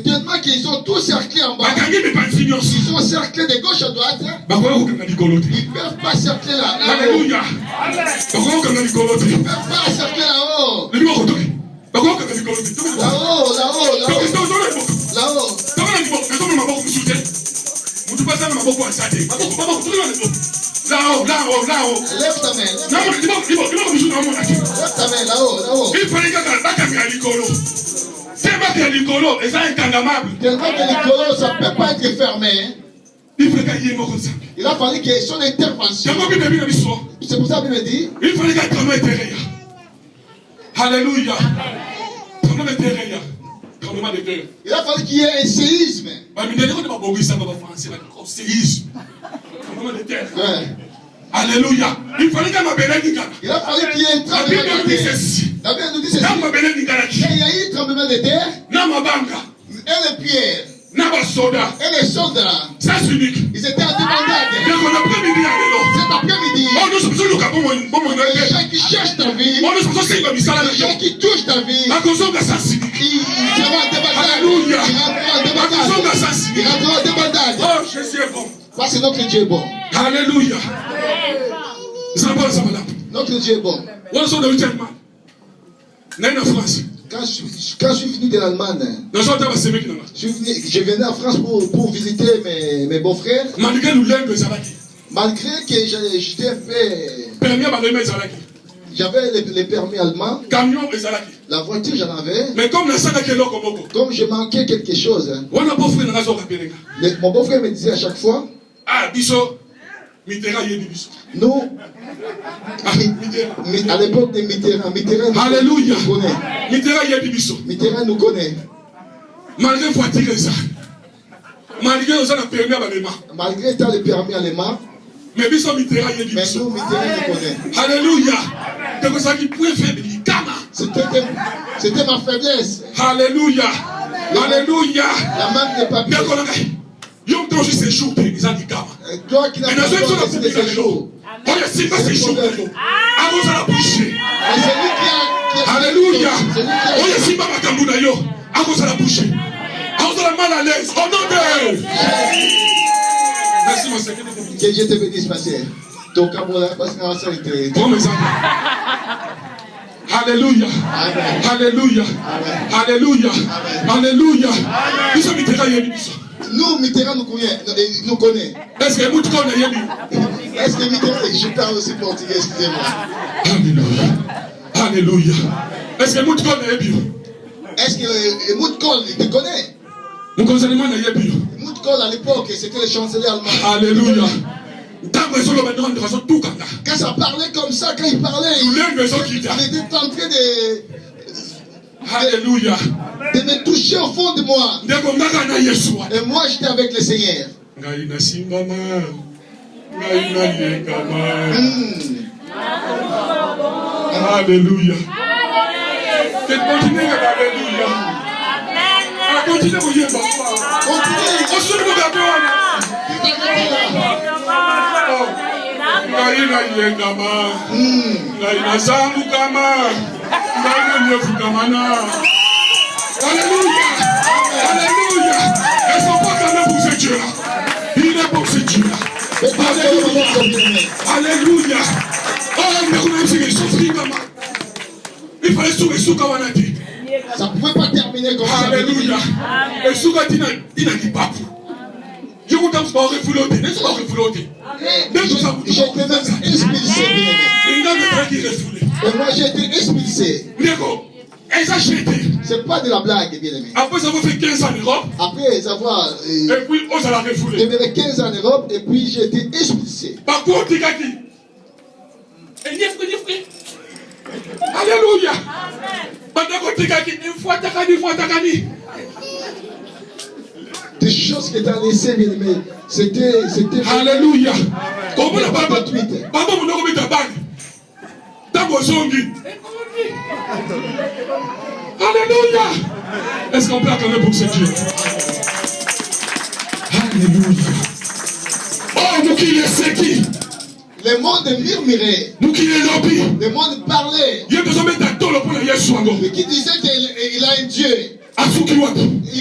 tellement qu'ils ont tous cerclé en bas. Ils sont cerclés de gauche à droite. Ils ne peuvent pas cercler là. Alléluia. Ils ne peuvent pas cercler là-haut. Là-haut. Lève ta main. Lève ta main là-haut. Il fallait que tellement que l'écolo, ça ne peut pas être fermé. Il a fallu qu'il y ait son intervention. C'est pour ça qu'il me dit. Il fallait qu'il Alléluia. Il a fallu qu'il y ait un séisme. Ouais. Alléluia. Il fallait qu'il y ait un tremblement de terre. La Bible nous dit ceci. Il y a eu un tremblement de terre. Et les pierres. Et les soldats. Ils étaient en débandade. Cet après-midi. Les gens qui cherchent ta vie. Les gens qui touchent ta vie. Ils seront en débandade. Alléluia. Ils rentreront en débandade. Oh, Jésus est bon. Parce que notre Dieu est bon. Alléluia. Notre Dieu est bon. Quand je suis venu de l'Allemagne, je venais en France pour visiter mes beaux-frères. Malgré que j'étais un peu... J'avais les permis allemands. La voiture, j'en avais. Mais comme je manquais quelque chose, mon beau-frère me disait à chaque fois, nous, à l'époque de Mitterrand Alléluia. nous connaît. Mitterrand nous connaît. Malgré voiture, malgré tu as le permis allemand, mais nous, Mitterrand nous connaît. Alléluia. C'était ma faiblesse. Alléluia. Alléluia. La manque de papier. Toi qui n'as pas de séjour. Alléluia. Merci mon Seigneur. Que Dieu te bénisse, ma sœur. Ton camouflage, parce que ça était. Alléluia. Alléluia. Alléluia. Alléluia. Nous, Mitterrand nous connaît. Est-ce que Mitterrand je parle aussi portugais, excusez-moi. Alléluia. Alléluia. Est-ce que Mitterrand est-ce que Mitterrand il te connaît? Mitterrand à l'époque, c'était le chancelier allemand. Alléluia. Quand ça parlait comme ça, quand il parlait, il était en train de... Alléluia. De me toucher au fond de moi. Et moi, j'étais avec le Seigneur. Alléluia. Continuez, alléluia. Continuez, continuez. Alléluia. Alléluia. Elles sont pas quand pour ce Dieu-là. Il est pour ce Dieu-là. Alléluia. Oh, mais on a il fallait souvenir. Ça ne pouvait pas terminer comme ça. Alléluia. Et souvent, il n'a pas. Je vous donne pas refouloter. N'est-ce pas refouloter? J'ai été même expulsé. Et moi, j'ai été expulsé. C'est pas de la blague, bien aimé. Après avoir fait 15 ans en Europe. Après avoir. Et puis, on s'est refoulé. J'ai fait 15 ans en Europe et puis j'ai été expulsé. Par contre, il a dit. Alléluia. Des choses qui étaient laissées, bien aimé. C'était. Alléluia. Comment on a pas de tweet? Papa, mon nom est Tabag. Alléluia. Est-ce qu'on peut acclamer pour ce Dieu? Alléluia. Oh, nous qui les c'est qui? Le monde murmurait. Nous qui les lobby. Le monde parlait. Il y a besoin de mettre un tolo pour la Yeshua. Mais qui disait qu'il a un Dieu. Il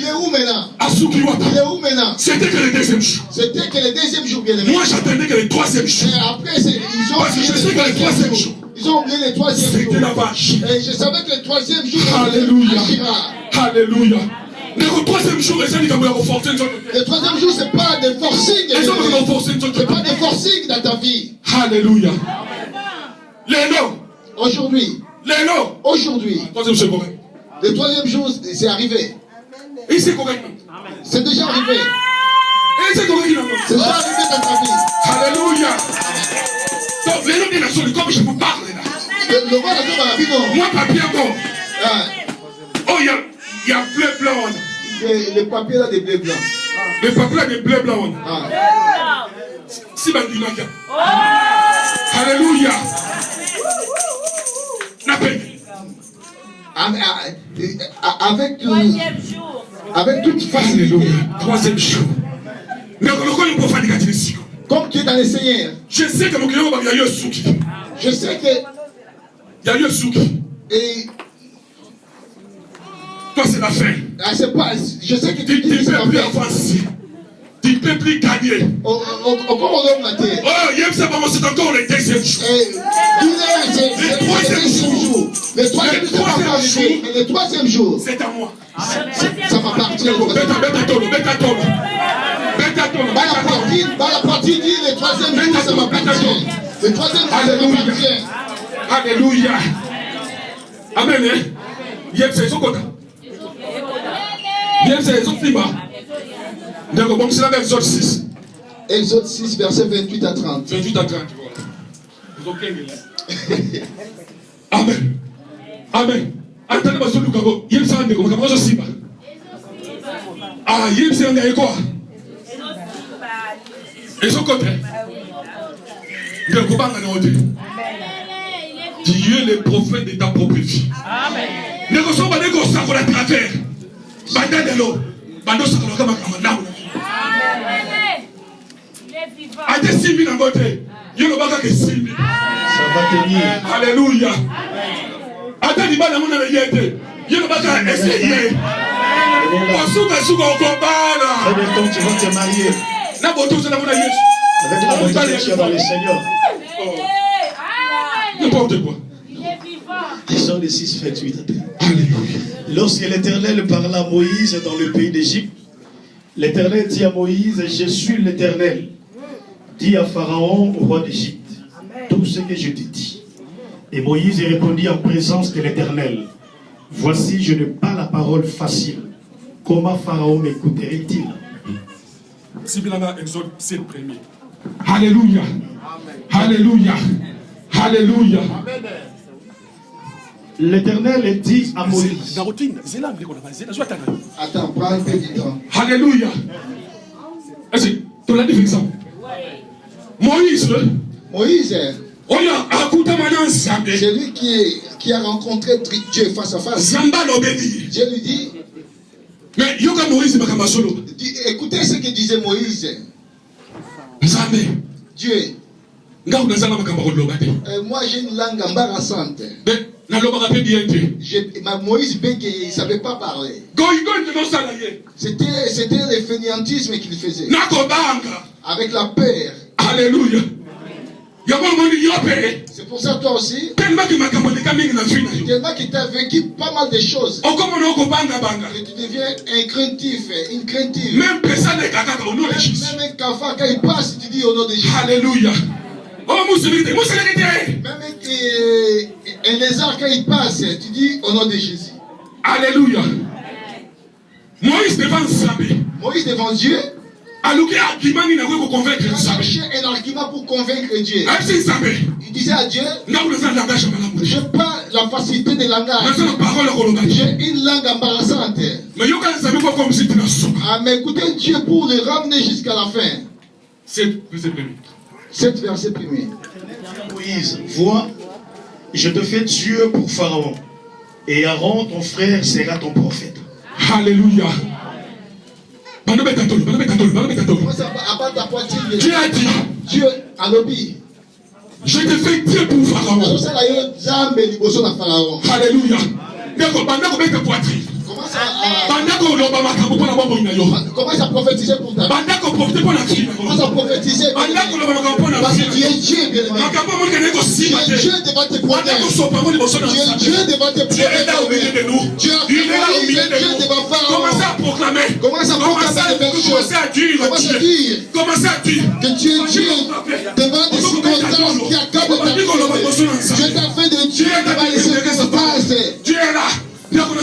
est où maintenant? Il est où maintenant? C'était que le deuxième jour. C'était que le deuxième jour, bien aimé. Moi j'attendais que le troisième jour. Et après, ils ont oublié le troisième jour. Ils ont oublié le troisième jour. C'était la vache. Et je savais que le troisième jour. Alléluia. Alléluia. Le troisième jour, le troisième jour, c'est pas de forcing. C'est pas de forcing dans ta vie. Alléluia. Lélo. Aujourd'hui. Lélo. Aujourd'hui. Le troisième jour, c'est arrivé. Et c'est correct. C'est déjà arrivé. Et c'est correct. C'est déjà arrivé dans ta vie. Alléluia. Donc, les des nations, comme je vous parle là. Le roi de la vie, non. Moi, papier, bon. Oh, il y a bleu blanc. Les papiers là, des bleus blancs. Les papiers là, des bleus blancs. Si, ben, du lac. Alléluia. Avec toute facilité. Troisième jour. Comme tu es dans les Seigneurs. Je sais que mon client va y avoir souki. Je sais que. Il y a eu souki. Et. Toi, c'est la fin. C'est pas. Je sais que tu ne peux plus avancer. Tu ne peux plus gagner. Oh, c'est encore le deuxième jour. Le troisième jour. C'est à moi. Ça m'appartient. La partie dit le troisième jour, ça m'appartient. Le troisième jour, ça m'appartient. Alléluia. Amen. C'est son côté. C'est son climat. Exode 6. Exode 6, verset 28 à 30. 28 à 30, voilà. Amen. Amen. Attendez, monsieur Lukago. Il y a un peu de Simba. Ah, il y a un peu de quoi? Et son côté. Dieu est le prophète de ta propre vie. Amen. Négocions pas négocier pour la travers. Bandadelo. Bando sakalo kama kama. Ate simbi na ngote. Yolo baka ke simbi. Ça va tenir. Alléluia. Ate ni bana mona yete. Yolo baka essayer. Osuka suka okobana. Très bientôt tu vas te marier. Na boto ça na mona Yesu. Avec la bénédiction dans le Seigneur. N'importe quoi. Exode 6, 28. Alléluia. Lorsque l'Éternel parla à Moïse dans le pays d'Égypte, l'Éternel dit à Moïse, je suis l'Éternel. Dis à Pharaon, roi d'Égypte, tout ce que je te dis. Et Moïse répondit en présence de l'Éternel, voici, je n'ai pas la parole facile. Comment Pharaon m'écouterait-il? Si bien là, Exode 7 premier. Alléluia. Alléluia. Alléluia. L'Éternel dit à Moïse. Attends, prends un peu de temps. Alléluia. Est-ce que tu l'as dit exemple? Moïse. Moïse, c'est lui qui a rencontré Dieu face à face. Dieu lui dit, mais Moïse, écoutez ce que disait Moïse. Dieu, moi j'ai une langue embarrassante. Moïse bégayait, il ne savait pas parler. C'était le fainéantisme qu'il faisait. Avec la peur. Alléluia. C'est pour ça toi aussi. Tellement qu'il t'a vécu pas mal de choses. Et tu deviens incraintif, incraintif. Même un cafard quand il passe, tu dis au nom de Jésus. Alléluia. Même un lézard quand il passe, tu dis au nom de Jésus. Alléluia. Moïse devant Dieu. Il cherchait un argument pour convaincre Dieu. Il disait à Dieu, je pas la facilité de langage. J'ai une langue embarrassante. Mais écoutez Dieu pour le ramener jusqu'à la fin. 7 verset premier. Moïse, vois, je te fais Dieu pour Pharaon. Et Aaron, ton frère, sera ton prophète. Alléluia. Dieu a dit, Dieu a lobby. Je te fais Dieu pour Pharaon. Alléluia. Commence à prophétiser pour ta vie. Commence à prophétiser. Parce que tu es Dieu, bien-aimé. Tu es Dieu devant tes problèmes. Tu es Dieu devant tes problèmes. Tu es Dieu devant Pharaon. Commence à proclamer. Commence à proclamer des choses. Commence à dire que tu es Dieu devant des circonstances qui accablent ta vie. Dieu t'a fait de Dieu devant les circonstances. Dieu est là. Comment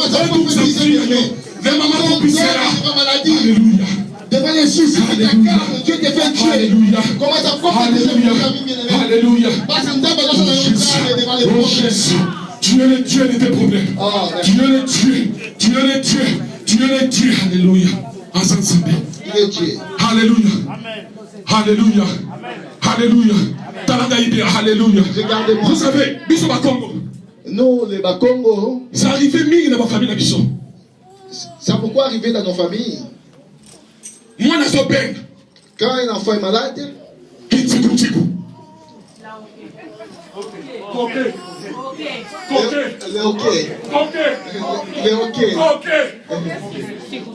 ça prophétiser, bien-aimé? Devant les soucis qui t'accabent, Dieu te fait Dieu. Comment ça prophétiser pour ta vie, bien-aimé? Alléluia. Devant les problèmes. Tu es le Dieu de tes problèmes. Tu es le Dieu. Tu es le Dieu. Tu es le Dieu. Alléluia. Ensemble. Il est Dieu. Alléluia. Alléluia. Alléluia. Alléluia. Regardez-moi. Vous savez, Biso Bakongo. Nous, les Bakongo, ça arrive dans ma famille. c'est pourquoi arriver dans nos familles. Moi, je suis peine. Quand un enfant est malade, il est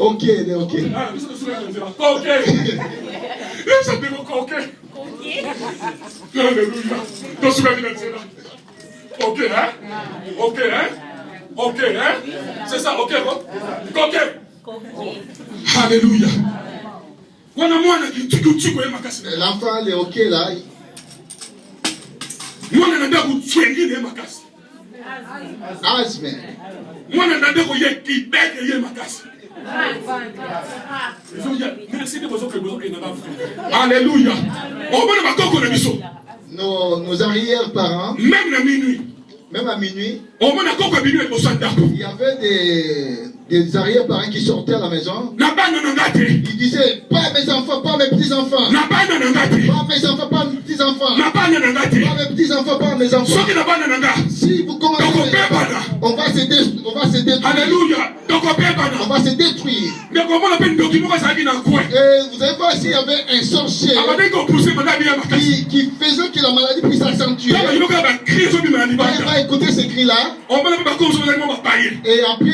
ok. Alléluia. Ok, hein? Ok, hein? Ok, hein? C'est ça, ok, bon? Ok. Alléluia. L'enfant est ok là. Asthme. Alléluia. Nos arrière-parents, même à minuit, il y avait des arrière-parents qui sortaient à la maison. Ils disaient, pas mes enfants, pas mes petits-enfants. Pas mes enfants, pas mes petits-enfants. Pas mes petits-enfants, pas mes enfants. Si vous commencez, on va se détruire. Alléluia. On va se détruire. Et vous avez vu s'il y avait un sorcier qui faisait que la maladie puisse s'accentuer. Il va écouter ces cris-là. Et après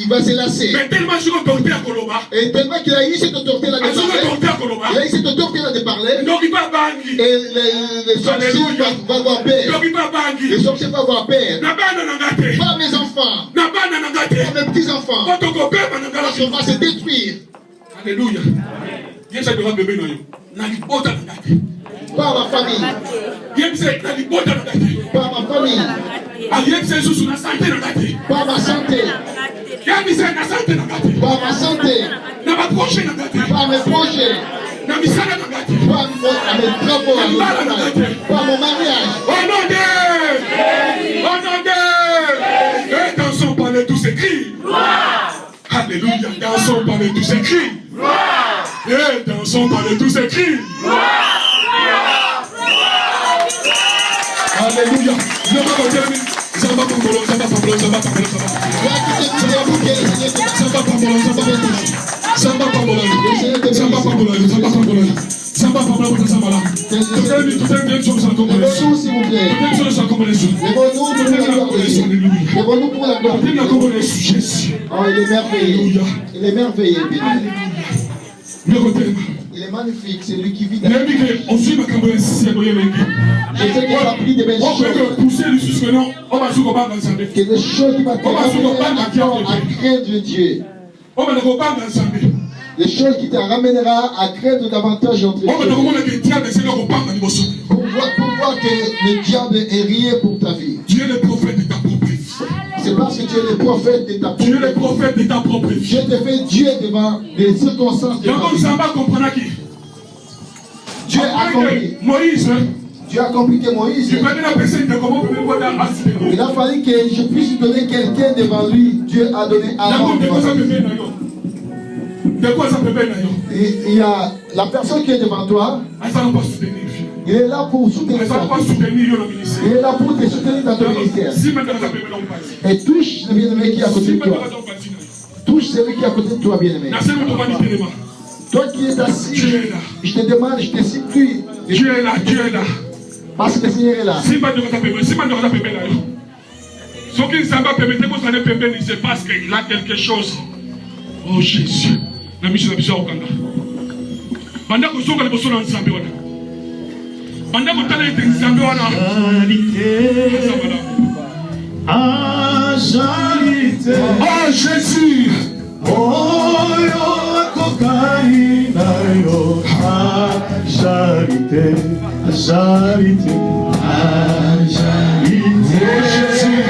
il va se lasser. Et tellement qu'il a eu cette autorité-là de parler. Il a eu cette autorité-là de parler. Et les sorciers vont avoir peur. Les sorciers vont avoir peur. Pas mes enfants. Pas mes petits-enfants. Parce qu'on va se détruire. Alléluia. Pas ma famille. Pas ma famille. Pas ma santé. Par ma santé. Par mes projets. Par mes travaux. Par mon mariage. Au nom d'eux. Et dansons par les tous écrits. Alléluia. Dansons par les tous écrits. Et dansons par les tous écrits. Alléluia. Lèvons-nous pour la gloire. Oh, il est merveilleux. Il est merveilleux. Il est magnifique, c'est lui qui vit dans la vie. Je sais qu'il a pris des belles choses. Que des choses qui m'attendent à craindre Dieu. Des choses qui te ramènera à craindre davantage entre Dieu. Pour voir que le diable est rien pour ta vie. Dieu est le prophète de ta propre vie. C'est parce que tu es le prophète de ta propre vie. Tu es le prophète de ta propre vie. Je te fais Dieu devant les circonstances de ta vie. Dieu a compris. Moïse. Dieu a compris que Moïse. Il a fallu que je puisse donner quelqu'un devant lui. Dieu a donné Aaron. Et il y a la personne qui est devant toi. Il est là pour soutenir toi. Il est là pour te soutenir dans ton ministère. Et touche le bien-aimé qui est à côté de toi. Touche celui qui est à côté de toi, bien-aimé. Toi qui es assis, je te demande, je te supplie. Dieu est là, Dieu est là. Parce que le Seigneur est là. Ce qui ne s'en va permettre, il se passe qu'il a quelque chose. Oh Jésus. La mission de Bishop Okanga. Pendant que vous êtes dans le Nzambe wana. Pendant que vous êtes dans le Nzambe wana. Oh Jésus. Oh yo kokai na yo. Charité, charité, charité. Jésus.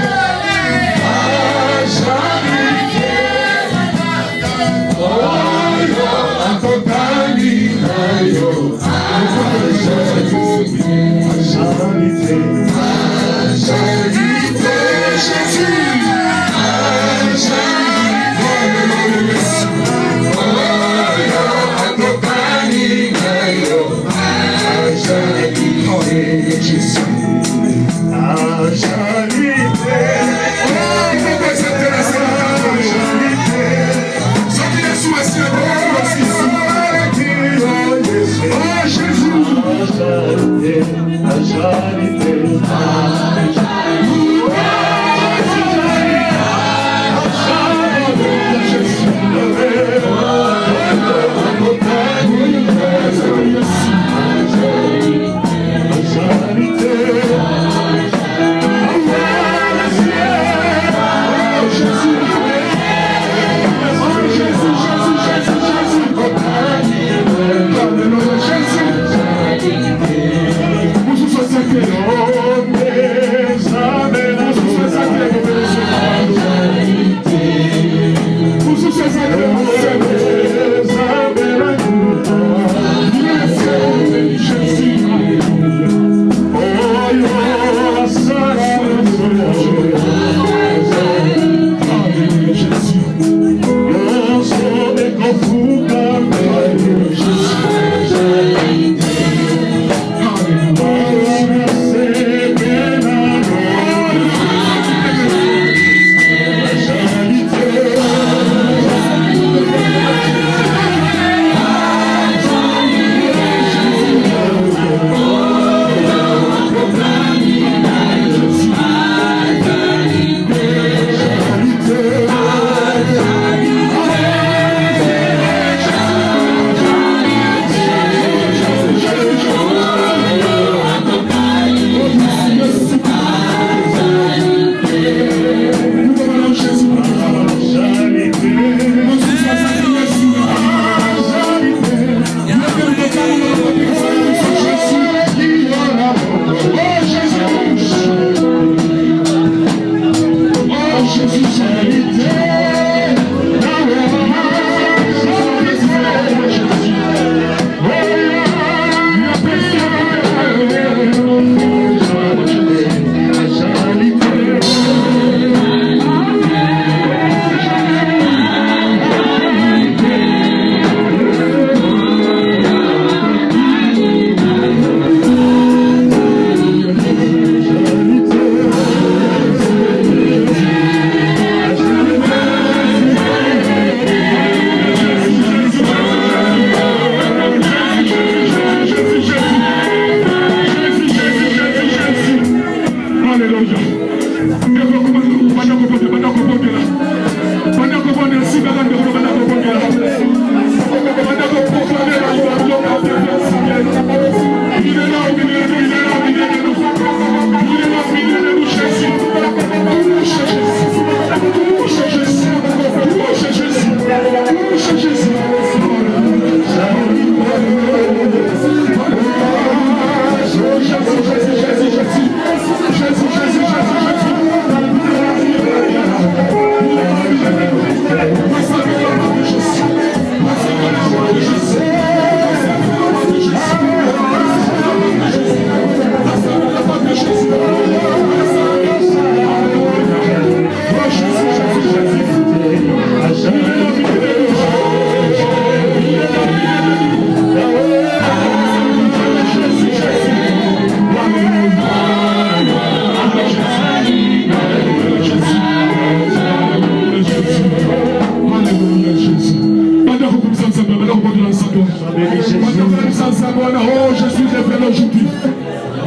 Oh, je suis révélé aujourd'hui.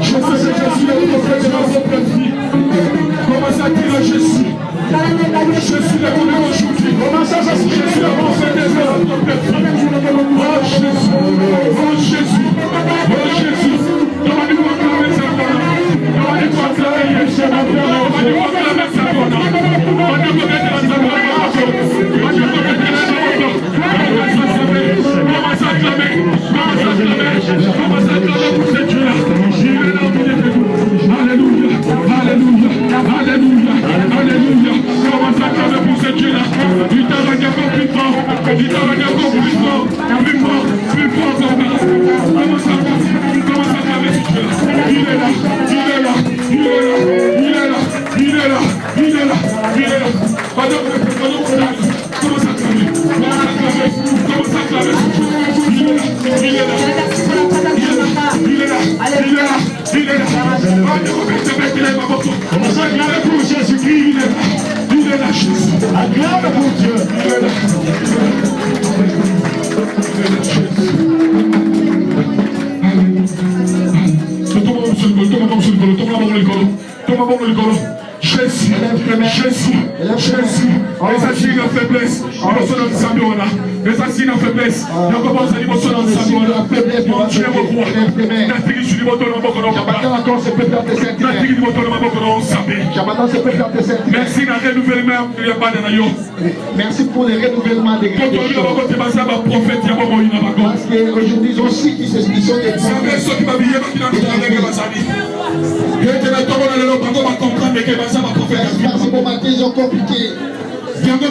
Je sais que je suis le prophète de ma propre vie. Commence à dire à Jésus. Je suis révélé aujourd'hui. Je suis le prophète de ma propre vie. Oh Jésus. Oh Jésus. Oh Jésus. Demandez-moi de acclamer sa voix. Demandez-moi d'acclamer sa voix. Demandez-moi d'acclamer sa voix. Demandez-moi d'acclamer sa voix. Commence à acclamer. Commence à acclamer. Commence à acclamer pour ce Dieu-là. Il est là au milieu de nous. Alléluia. Alléluia. Alléluia. Alléluia. Commence à acclamer pour ce Dieu-là. Il t'a rendu encore plus fort. Il t'a rendu encore plus fort. Plus fort. Plus fort encore. Commence à acclamer ce Dieu-là. Il est là. Il est là. Il est là. Il est là. Il est là. Il est là. Il est là. Pendant que commence à acclamer. Commence à acclamer. Commence à acclamer ce Dieu. Il est là. Il est là. Il est là. Il est là. Commence à acclamer pour Jésus-Christ. Il est là. Il est là, Jésus. Acclame pour Dieu. Il est là. Il est là, Jésus. Jésus, Jésus, Jésus, les assignes en faiblesse, les assignes en faiblesse, nous commençons à dire mon Dieu, mon roi, merci de renouvellement. Merci pour le renouvellement des choses. Parce qu'aujourd'hui, ils ont aussi qui sont des parce que matin, ils ont compliqué. Ils ont fait de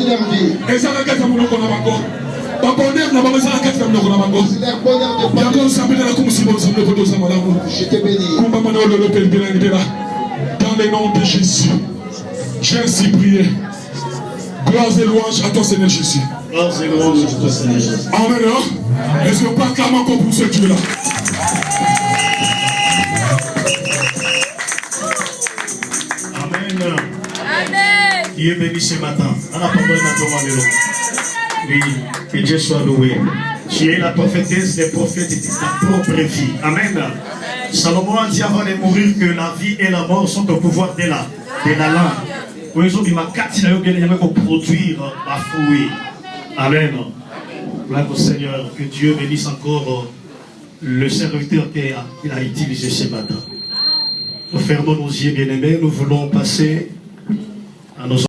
leur vie. C'est leur bonheur de je te bénis. Dans le nom de Jésus, j'ai ainsi prié. Gloire et louange à toi, Seigneur Jésus. Gloire et louange à toi, Seigneur Jésus. Amen. Est-ce qu'on peut acclamer encore pour ce Dieu-là? Amen. Qui est béni ce matin. Oui, que Dieu soit loué. Tu es la prophétesse des prophètes de ta propre vie. Amen. Salomon a dit avant de mourir que la vie et la mort sont au pouvoir de la langue. Il m'a produire ma fruit. Amen. Gloire au Seigneur. Que Dieu bénisse encore le serviteur qu'il a utilisé ce matin. Nous fermons nos yeux, bien-aimés. Nous voulons passer